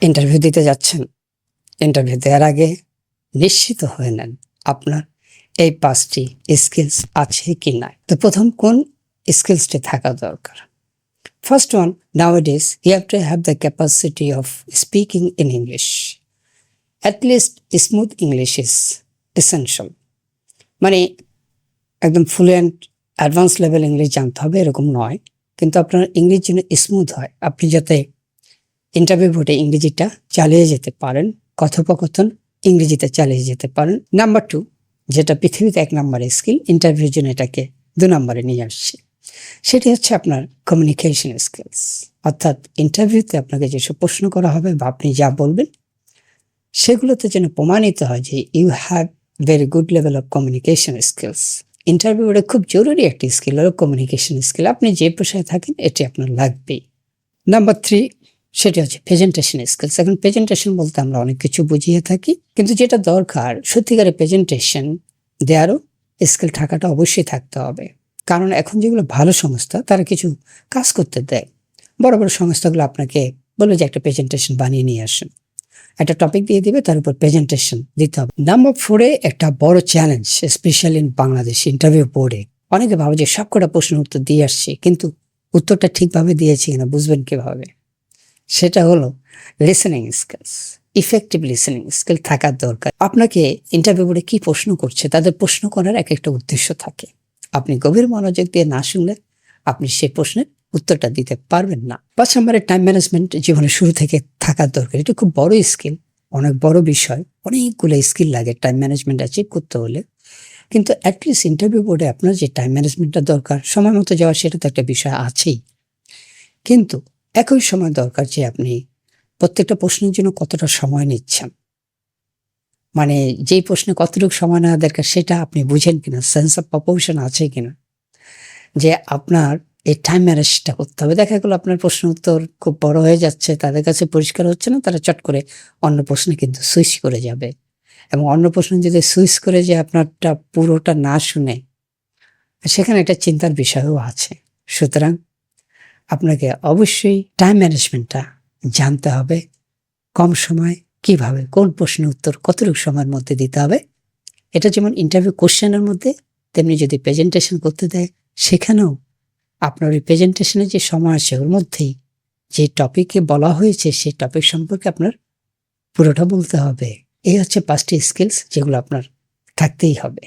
Interview দিতে যাচ্ছেন, interview দেওয়ার আগে নিশ্চিত হয়ে নেন আপনার এই 5টি স্কিলস আছে কি না। তো প্রথম কোন স্কিলসটি থাকা দরকার? First one, nowadays you have to have the capacity of speaking in English. At least smooth English is essential. মানে একদম ফ্লুয়েন্ট অ্যাডভান্স লেভেল ইংলিশ জানতে হবে এরকম নয়, কিন্তু আপনার ইংলিশ যেন স্মুথ হয়, আপনি যাতে ইন্টারভিউ বোর্ডে ইংরেজিটা চালিয়ে যেতে পারেন, কথোপকথন ইংরেজিতে চালিয়ে যেতে পারেন। নাম্বার 2, যেটা পৃথিবীতে 1 নম্বরের স্কিল, ইন্টারভিউর জন্য এটাকে 2 নম্বরে নিয়ে আসছে, সেটি হচ্ছে আপনার কমিউনিকেশন স্কিলস। অর্থাৎ ইন্টারভিউতে আপনাকে যেসব প্রশ্ন করা হবে বা আপনি যা বলবেন সেগুলোতে যেন প্রমাণিত হয় যে you have very good level of communication skills. ইন্টারভিউরে খুব জরুরি একটি স্কিল হলো কমিউনিকেশন স্কিল। আপনি যে পেশায় থাকেন এটি আপনার লাগবেই। নাম্বার 3, সেটি হচ্ছে প্রেজেন্টেশন স্কিলস। এখন প্রেজেন্টেশন বলতে আমরা অনেক কিছু বুঝিয়ে থাকি, কিন্তু যেটা দরকার সত্যিকারের প্রেজেন্টেশন দেওয়ারও স্কিল থাকাটা অবশ্যই থাকতে হবে। কারণ এখন যেগুলো ভালো সংস্থা তারা কিছু কাজ করতে দেয়, বড় বড় সংস্থাগুলো আপনাকে বলবে যে একটা প্রেজেন্টেশন বানিয়ে নিয়ে আসেন, একটা টপিক দিয়ে দিবে, তার উপর প্রেজেন্টেশন দিতে হবে। নাম্বার 4, একটা বড় challenge specially in Bangladesh interview বোর্ডে। অনেকে ভাবে যে সবকটা প্রশ্নের উত্তর দিয়ে আসছে, কিন্তু উত্তরটা ঠিকভাবে দিয়েছি কিনা বুঝবেন কিভাবে? সেটা হলো listening skills. Effective listening skill থাকার দরকার। আপনাকে ইন্টারভিউ বোর্ডে কি প্রশ্ন করছে, তাদের প্রশ্ন করার এক একটা উদ্দেশ্য থাকে। আপনি গভীর মনোযোগ দিয়ে না শুনলে আপনি সেই প্রশ্নের উত্তরটা দিতে পারবেন না। 5 নম্বরের টাইম ম্যানেজমেন্ট জীবনের শুরু থেকে থাকার দরকার। এটা খুব বড় স্কিল, অনেক বড় বিষয়, অনেকগুলো স্কিল লাগে টাইম ম্যানেজমেন্ট অ্যাচিভ করতে হলে। কিন্তু অ্যাটলিস্ট ইন্টারভিউ বোর্ডে আপনার যে টাইম ম্যানেজমেন্টটা দরকার, সময় মতো যাওয়া, সেটা তো একটা বিষয় আছেই, কিন্তু একই সময় দরকার যে আপনি প্রত্যেকটা প্রশ্নের জন্য কতটা সময় নিচ্ছেন। মানে যেই প্রশ্নে কতটুকু সময় নেওয়া দরকার সেটা আপনি বুঝেন কিনা, সেন্স অফ প্রপোর্শন আছে কিনা, যে আপনার এই টাইম ম্যানেজটা করতে হবে। দেখা গেলো আপনার প্রশ্ন উত্তর খুব বড় হয়ে যাচ্ছে, তাদের কাছে পরিষ্কার হচ্ছে না, তারা চট করে অন্য প্রশ্নে কিন্তু সুইচ করে যাবে, এবং অন্য প্রশ্ন যদি সুইচ করে যে আপনারটা পুরোটা না শুনে, সেখানে একটা চিন্তার বিষয়ও আছে। সুতরাং আপনাকে অবশ্যই টাইম ম্যানেজমেন্টটা জানতে হবে। কম সময় কিভাবে কোন প্রশ্নের উত্তর কতটুকু সময়ের মধ্যে দিতে হবে, এটা যেমন ইন্টারভিউ কোশ্চেনের মধ্যে, তেমনি যদি প্রেজেন্টেশন করতে দেয় সেখানেও আপনার ওই প্রেজেন্টেশনের যে সময় আছে ওর মধ্যেই যে টপিকে বলা হয়েছে সেই টপিক সম্পর্কে আপনার পুরোটা বলতে হবে। এই হচ্ছে 5টি স্কিলস যেগুলো আপনার থাকতেই হবে।